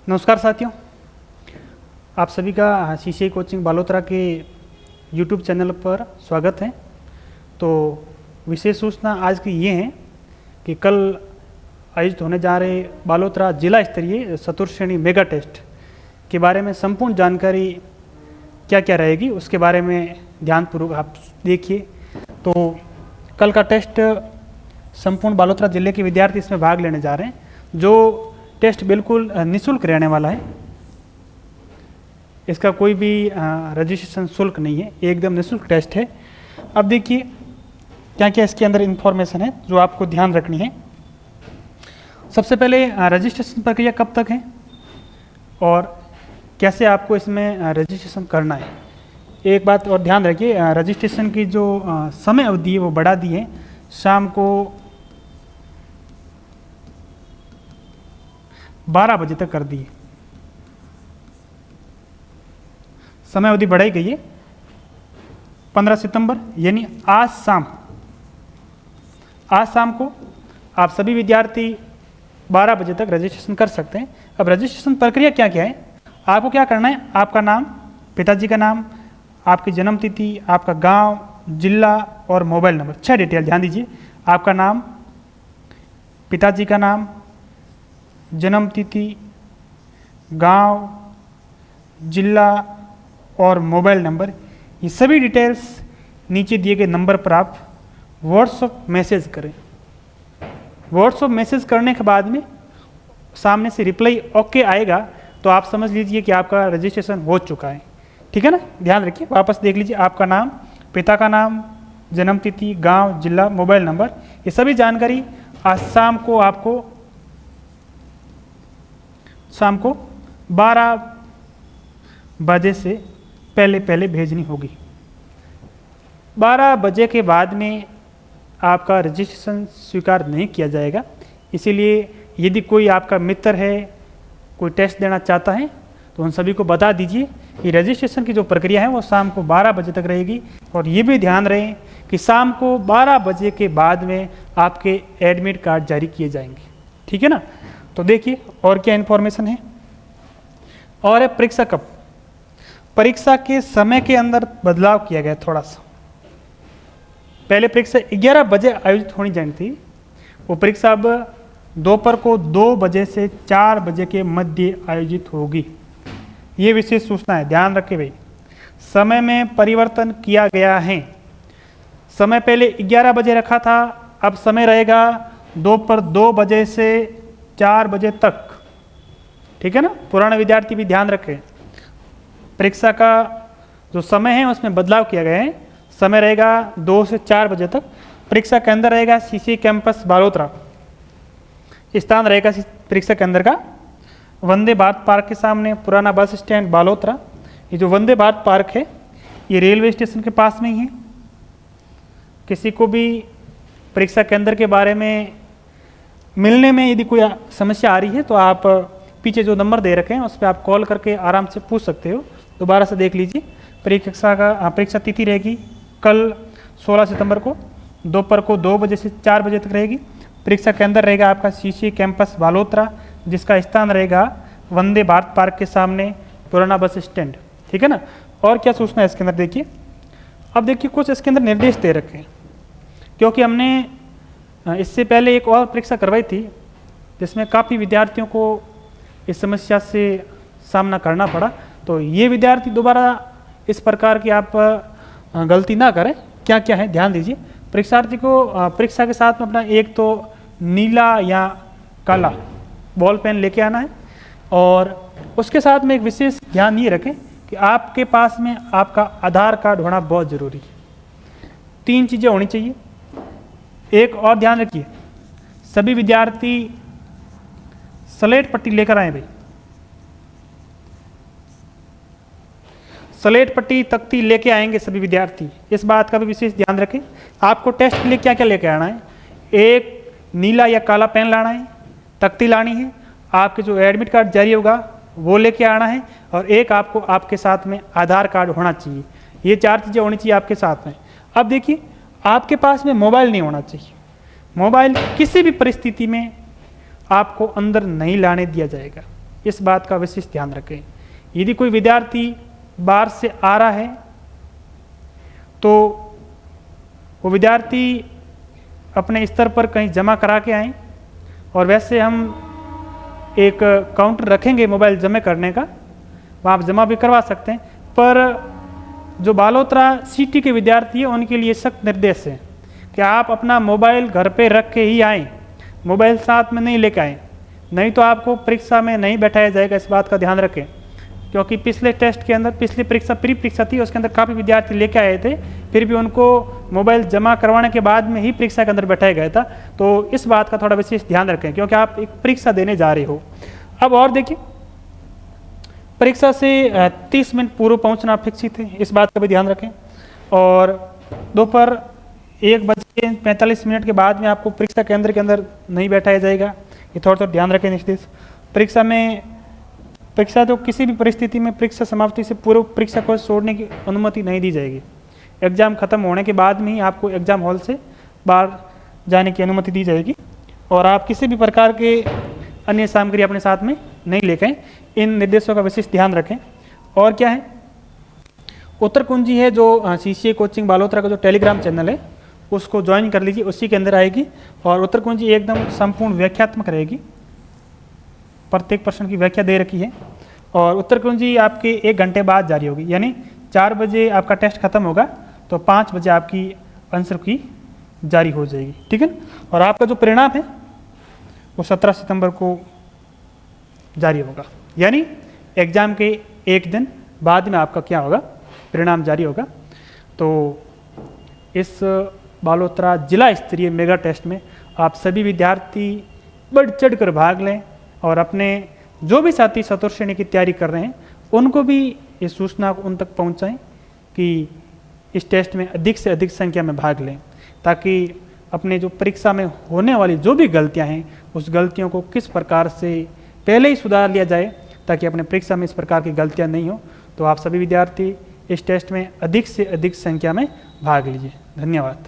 नमस्कार साथियों, आप सभी का सीसीआई कोचिंग बालोतरा के यूट्यूब चैनल पर स्वागत है। तो विशेष सूचना आज की ये है कि कल आयोजित होने जा रहे बालोतरा जिला स्तरीय चतुर्थ श्रेणी मेगा टेस्ट के बारे में संपूर्ण जानकारी क्या क्या रहेगी उसके बारे में ध्यानपूर्वक आप देखिए। तो कल का टेस्ट संपूर्ण बालोतरा जिले के विद्यार्थी इसमें भाग लेने जा रहे हैं। जो टेस्ट बिल्कुल निःशुल्क रहने वाला है, इसका कोई भी रजिस्ट्रेशन शुल्क नहीं है, एकदम निःशुल्क टेस्ट है। अब देखिए क्या क्या इसके अंदर इन्फॉर्मेशन है जो आपको ध्यान रखनी है। सबसे पहले रजिस्ट्रेशन प्रक्रिया कब तक है और कैसे आपको इसमें रजिस्ट्रेशन करना है। एक बात और ध्यान रखिए, रजिस्ट्रेशन की जो समय अवधि है वो बढ़ा दी है, शाम को 12 बजे तक कर दी है। समय अवधि बढ़ाई गई है 15 सितंबर यानी आज शाम को आप सभी विद्यार्थी 12 बजे तक रजिस्ट्रेशन कर सकते हैं। अब रजिस्ट्रेशन प्रक्रिया क्या क्या है, आपको क्या करना है, आपका नाम, पिताजी का नाम, आपकी जन्म तिथि, आपका गांव, जिला और मोबाइल नंबर, 6 डिटेल ध्यान दीजिए। आपका नाम, पिताजी का नाम, जन्म तिथि, गांव, जिला और मोबाइल नंबर, ये सभी डिटेल्स नीचे दिए गए नंबर पर आप व्हाट्सएप मैसेज करें। व्हाट्सएप मैसेज करने के बाद में सामने से रिप्लाई ओके आएगा तो आप समझ लीजिए कि आपका रजिस्ट्रेशन हो चुका है। ठीक है ना, ध्यान रखिए, वापस देख लीजिए। आपका नाम, पिता का नाम, जन्म तिथि, गांव, जिला, मोबाइल नंबर, ये सभी जानकारी आज शाम को 12 बजे से पहले भेजनी होगी। 12 बजे के बाद में आपका रजिस्ट्रेशन स्वीकार नहीं किया जाएगा। इसीलिए यदि कोई आपका मित्र है, कोई टेस्ट देना चाहता है तो उन सभी को बता दीजिए कि रजिस्ट्रेशन की जो प्रक्रिया है वो शाम को 12 बजे तक रहेगी। और ये भी ध्यान रहे कि शाम को 12 बजे के बाद में आपके एडमिट कार्ड जारी किए जाएंगे। ठीक है ना। तो देखिए और क्या इन्फॉर्मेशन है। और है परीक्षा कब। परीक्षा के समय के अंदर बदलाव किया गया थोड़ा सा। पहले परीक्षा 11 बजे आयोजित होनी जानी थी, वो परीक्षा अब दोपहर को 2 बजे से 4 बजे के मध्य आयोजित होगी। ये विशेष सूचना है, ध्यान रखें भाई। समय में परिवर्तन किया गया है। समय पहले 11 बजे रखा था, अब समय रहेगा दोपहर 2 बजे से 4 बजे तक। ठीक है ना, पुराने विद्यार्थी भी ध्यान रखें। परीक्षा का जो समय है उसमें बदलाव किया गया है। समय रहेगा 2 से 4 बजे तक। परीक्षा केंद्र रहेगा सीसीआई कैंपस बालोतरा। स्थान रहेगा परीक्षा केंद्र का वंदे भारत पार्क के सामने, पुराना बस स्टैंड बालोतरा। ये जो वंदे भारत पार्क है ये रेलवे स्टेशन के पास में ही है। किसी को भी परीक्षा केंद्र के बारे में मिलने में यदि कोई समस्या आ रही है तो आप पीछे जो नंबर दे रखे हैं उस पर आप कॉल करके आराम से पूछ सकते हो। दोबारा से देख लीजिए। परीक्षा तिथि रहेगी कल 16 सितंबर को दोपहर को 2 बजे से 4 बजे तक रहेगी। परीक्षा केंद्र रहेगा आपका सीसीआई कैंपस बालोतरा, जिसका स्थान रहेगा वंदे भारत पार्क के सामने, पुराना बस स्टैंड। ठीक है ना। और क्या सूचना है इसके अंदर देखिए। अब देखिए कुछ इसके अंदर निर्देश दे रखे हैं, क्योंकि हमने इससे पहले एक और परीक्षा करवाई थी जिसमें काफ़ी विद्यार्थियों को इस समस्या से सामना करना पड़ा। तो ये विद्यार्थी दोबारा इस प्रकार की आप गलती ना करें। क्या क्या है ध्यान दीजिए। परीक्षार्थी को परीक्षा के साथ में अपना एक तो नीला या काला बॉल पेन लेके आना है, और उसके साथ में एक विशेष ध्यान ये रखें कि आपके पास में आपका आधार कार्ड होना बहुत ज़रूरी है। 3 चीज़ें होनी चाहिए। एक और ध्यान रखिए, सभी विद्यार्थी स्लेट पट्टी लेकर आए भाई। स्लेट पट्टी तख्ती लेके आएंगे सभी विद्यार्थी, इस बात का भी विशेष ध्यान रखें। आपको टेस्ट के लिए क्या क्या लेके आना है, एक नीला या काला पेन लाना है, तख्ती लानी है, आपके जो एडमिट कार्ड जारी होगा वो लेके आना है, और एक आपको आपके साथ में आधार कार्ड होना चाहिए। ये 4 चीज़ें होनी चाहिए आपके साथ में। अब देखिए आपके पास में मोबाइल नहीं होना चाहिए। मोबाइल किसी भी परिस्थिति में आपको अंदर नहीं लाने दिया जाएगा। इस बात का विशेष ध्यान रखें। यदि कोई विद्यार्थी बाहर से आ रहा है तो वो विद्यार्थी अपने स्तर पर कहीं जमा करा के आएँ, और वैसे हम एक काउंटर रखेंगे मोबाइल जमा करने का, वहाँ आप जमा भी करवा सकते हैं। पर जो बालोतरा सिटी के विद्यार्थी हैं उनके लिए सख्त निर्देश है कि आप अपना मोबाइल घर पे रख के ही आएँ, मोबाइल साथ में नहीं लेकर आएँ, नहीं तो आपको परीक्षा में नहीं बैठाया जाएगा। इस बात का ध्यान रखें, क्योंकि पिछले टेस्ट के अंदर, पिछली परीक्षा प्री परीक्षा थी, उसके अंदर काफ़ी विद्यार्थी लेके आए थे, फिर भी उनको मोबाइल जमा करवाने के बाद में ही परीक्षा के अंदर बैठाया गया था। तो इस बात का थोड़ा विशेष ध्यान रखें, क्योंकि आप एक परीक्षा देने जा रहे हो। अब और देखिए, परीक्षा से 30 मिनट पूर्व पहुंचना अपेक्षित है, इस बात का भी ध्यान रखें। और दोपहर 1:45 के बाद में आपको परीक्षा केंद्र के अंदर नहीं बैठाया जाएगा, ये थोड़ा ध्यान रखें निर्देश। परीक्षा तो किसी भी परिस्थिति में परीक्षा समाप्ति से पूर्व परीक्षा को छोड़ने की अनुमति नहीं दी जाएगी। एग्ज़ाम खत्म होने के बाद में ही आपको एग्ज़ाम हॉल से बाहर जाने की अनुमति दी जाएगी, और आप किसी भी प्रकार के अन्य सामग्री अपने साथ में नहीं लेकर आएं। इन निर्देशों का विशेष ध्यान रखें। और क्या है, उत्तर कुंजी है जो CCA कोचिंग बालोतरा का जो टेलीग्राम चैनल है उसको ज्वाइन कर लीजिए, उसी के अंदर आएगी। और उत्तर कुंजी एकदम संपूर्ण व्याख्यात्मक रहेगी, प्रत्येक प्रश्न की व्याख्या दे रखी है। और उत्तर कुंजी आपके 1 घंटे बाद जारी होगी, यानी 4 बजे आपका टेस्ट खत्म होगा तो 5 बजे आपकी आंसर की जारी हो जाएगी, ठीक है। और आपका जो परिणाम है वो 17 सितंबर को जारी होगा, यानी एग्ज़ाम के 1 दिन बाद में आपका क्या होगा, परिणाम जारी होगा। तो इस बालोतरा जिला स्तरीय मेगा टेस्ट में आप सभी विद्यार्थी बढ़ चढ़ कर भाग लें, और अपने जो भी साथी चतुर्थ श्रेणी की तैयारी कर रहे हैं उनको भी इस सूचना को उन तक पहुंचाएं कि इस टेस्ट में अधिक से अधिक संख्या में भाग लें, ताकि अपने जो परीक्षा में होने वाली जो भी गलतियां हैं उस गलतियों को किस प्रकार से पहले ही सुधार लिया जाए, ताकि अपने परीक्षा में इस प्रकार की गलतियां नहीं हो। तो आप सभी विद्यार्थी इस टेस्ट में अधिक से अधिक संख्या में भाग लीजिए। धन्यवाद।